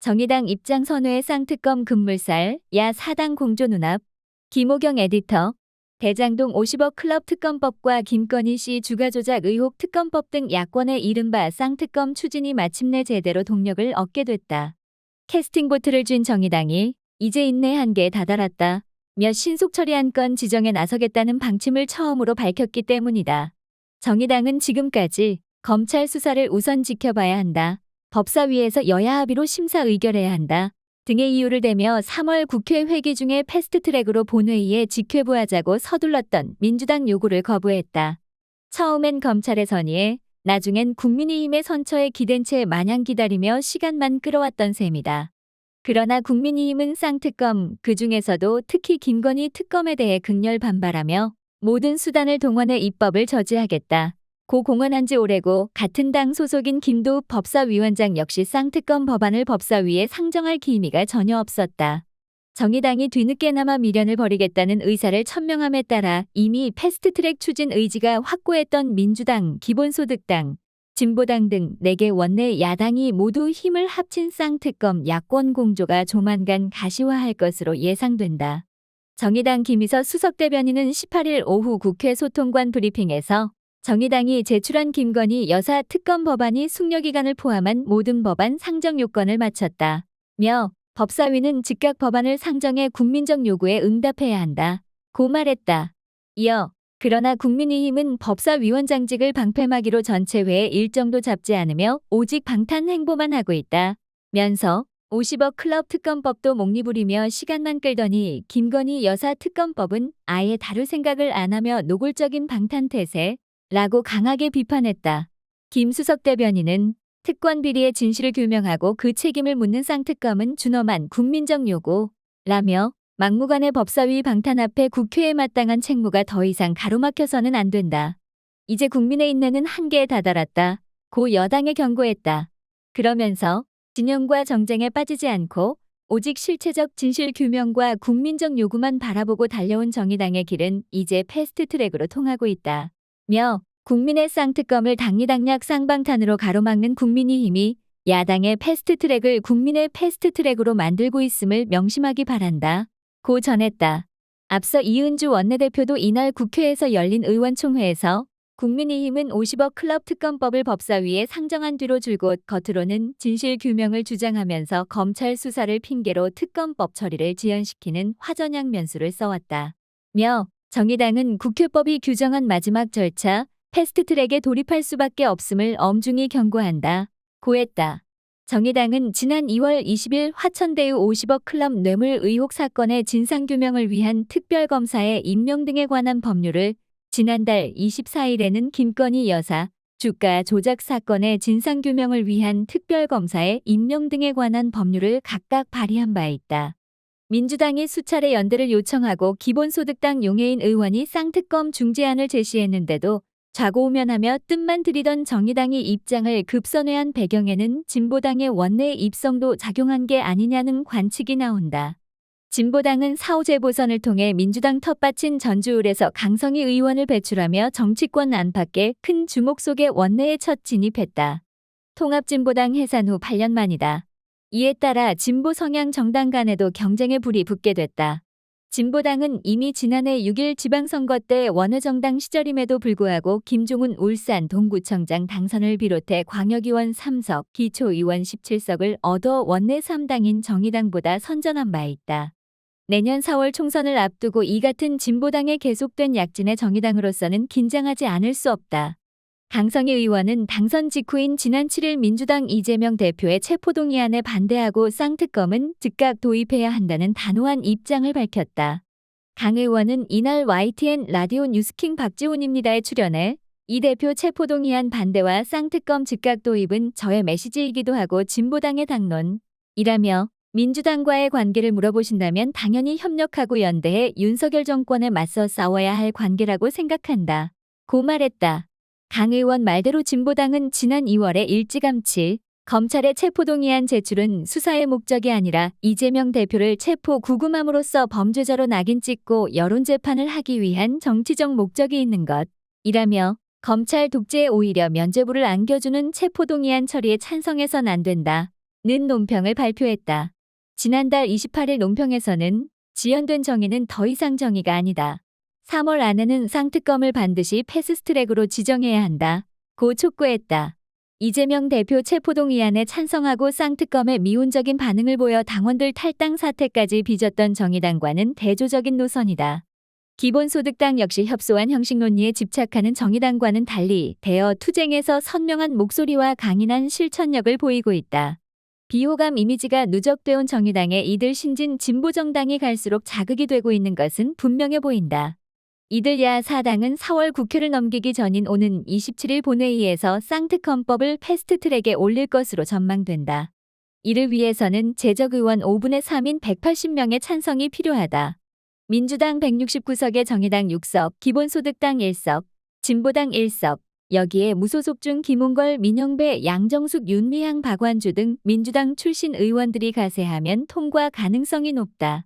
정의당 입장 선회의 쌍특검 급물살, 야 사당 공조 눈앞. 김호경 에디터. 대장동 50억 클럽 특검법과 김건희 씨 주가 조작 의혹 특검법 등 야권의 이른바 쌍특검 추진이 마침내 제대로 동력을 얻게 됐다. 캐스팅 보트를 쥔 정의당이 이제 인내 한계에 다다랐다. 몇 신속 처리한 건 지정에 나서겠다는 방침을 처음으로 밝혔기 때문이다. 정의당은 지금까지 검찰 수사를 우선 지켜봐야 한다. 법사위에서 여야 합의로 심사 의결해야 한다. 등의 이유를 대며 3월 국회 회기 중에 패스트트랙으로 본회의에 직회부하자고 서둘렀던 민주당 요구를 거부했다. 처음엔 검찰의 선의에 나중엔 국민의힘의 선처에 기댄 채 마냥 기다리며 시간만 끌어왔던 셈이다. 그러나 국민의힘은 쌍특검, 그중에서도 특히 김건희 특검에 대해 극렬 반발하며 모든 수단을 동원해 입법을 저지하겠다. 고 공언한 지 오래고 같은 당 소속인 김도읍 법사위원장 역시 쌍특검 법안을 법사위에 상정할 기미가 전혀 없었다. 정의당이 뒤늦게나마 미련을 버리겠다는 의사를 천명함에 따라 이미 패스트트랙 추진 의지가 확고했던 민주당, 기본소득당, 진보당 등 4개 원내 야당이 모두 힘을 합친 쌍특검 야권 공조가 조만간 가시화할 것으로 예상된다. 정의당 김희서 수석대변인은 18일 오후 국회 소통관 브리핑에서 정의당이 제출한 김건희 여사 특검 법안이 숙려기간을 포함한 모든 법안 상정 요건을 마쳤다. 며 법사위는 즉각 법안을 상정해 국민적 요구에 응답해야 한다. 고 말했다. 이어 그러나 국민의힘은 법사위원장직을 방패막이로 전체 회의 일정도 잡지 않으며 오직 방탄 행보만 하고 있다. 면서 50억 클럽 특검법도 목리부리며 시간만 끌더니 김건희 여사 특검법은 아예 다룰 생각을 안 하며 노골적인 방탄태세 라고 강하게 비판했다. 김 수석 대변인은 특권 비리의 진실을 규명하고 그 책임을 묻는 쌍특검은 준엄한 국민적 요구라며 막무가내 법사위 방탄 앞에 국회에 마땅한 책무가 더 이상 가로막혀서는 안 된다. 이제 국민의 인내는 한계에 다다랐다. 고 여당에 경고했다. 그러면서 진영과 정쟁에 빠지지 않고 오직 실체적 진실 규명과 국민적 요구만 바라보고 달려온 정의당의 길은 이제 패스트트랙으로 통하고 있다. 며 국민의 쌍특검을 당리당략 쌍방탄으로 가로막는 국민의힘이 야당의 패스트트랙을 국민의 패스트트랙으로 만들고 있음을 명심하기 바란다. 고 전했다. 앞서 이은주 원내대표도 이날 국회에서 열린 의원총회에서 국민의힘은 50억 클럽 특검법을 법사위에 상정한 뒤로 줄곧 겉으로는 진실규명을 주장하면서 검찰 수사를 핑계로 특검법 처리를 지연시키는 화전향 면수를 써왔다. 며 정의당은 국회법이 규정한 마지막 절차 패스트트랙에 돌입할 수밖에 없음을 엄중히 경고한다. 고했다. 정의당은 지난 2월 20일 화천대유 50억 클럽 뇌물 의혹 사건의 진상규명을 위한 특별검사의 임명 등에 관한 법률을 지난달 24일에는 김건희 여사 주가 조작 사건의 진상규명을 위한 특별검사의 임명 등에 관한 법률을 각각 발의한 바 있다. 민주당이 수차례 연대를 요청하고 기본소득당 용해인 의원이 쌍특검 중재안을 제시했는데도 좌고우면하며 뜻만 들이던 정의당이 입장을 급선회한 배경에는 진보당의 원내 입성도 작용한 게 아니냐는 관측이 나온다. 진보당은 4.5 재보선을 통해 민주당 텃밭인 전주을에서 강성희 의원을 배출하며 정치권 안팎에 큰 주목 속에 원내에 첫 진입했다. 통합진보당 해산 후 8년 만이다. 이에 따라 진보 성향 정당 간에도 경쟁의 불이 붙게 됐다. 진보당은 이미 지난해 6일 지방선거 때 원외정당 시절임에도 불구하고 김종훈 울산 동구청장 당선을 비롯해 광역의원 3석, 기초의원 17석을 얻어 원내 3당인 정의당보다 선전한 바 있다. 내년 4월 총선을 앞두고 이 같은 진보당의 계속된 약진에 정의당으로서는 긴장하지 않을 수 없다. 강성희 의원은 당선 직후인 지난 7일 민주당 이재명 대표의 체포동의안에 반대하고 쌍특검은 즉각 도입해야 한다는 단호한 입장을 밝혔다. 강 의원은 이날 YTN 라디오 뉴스킹 박지훈입니다에 출연해 이 대표 체포동의안 반대와 쌍특검 즉각 도입은 저의 메시지이기도 하고 진보당의 당론이라며 민주당과의 관계를 물어보신다면 당연히 협력하고 연대해 윤석열 정권에 맞서 싸워야 할 관계라고 생각한다. 고 말했다. 강 의원 말대로 진보당은 지난 2월에 일찌감치 검찰의 체포동의안 제출은 수사의 목적이 아니라 이재명 대표를 체포 구금함으로써 범죄자로 낙인 찍고 여론재판을 하기 위한 정치적 목적이 있는 것이라며 검찰 독재에 오히려 면죄부를 안겨주는 체포동의안 처리에 찬성해선 안 된다. 논평을 발표했다. 지난달 28일 논평에서는 지연된 정의는 더 이상 정의가 아니다. 3월 안에는 쌍특검을 반드시 패스트트랙으로 지정해야 한다. 고 촉구했다. 이재명 대표 체포동의안에 찬성하고 쌍특검에 미온적인 반응을 보여 당원들 탈당 사태까지 빚었던 정의당과는 대조적인 노선이다. 기본소득당 역시 협소한 형식 논리에 집착하는 정의당과는 달리 대여 투쟁에서 선명한 목소리와 강인한 실천력을 보이고 있다. 비호감 이미지가 누적되어 온 정의당에 이들 신진 진보정당이 갈수록 자극이 되고 있는 것은 분명해 보인다. 이들 야4당은 4월 국회를 넘기기 전인 오는 27일 본회의에서 쌍특검법을 패스트트랙에 올릴 것으로 전망된다. 이를 위해서는 재적의원 5분의 3인 180명의 찬성이 필요하다. 민주당 169석에 정의당 6석, 기본소득당 1석, 진보당 1석, 여기에 무소속 중 김웅걸, 민영배, 양정숙, 윤미향, 박완주 등 민주당 출신 의원들이 가세하면 통과 가능성이 높다.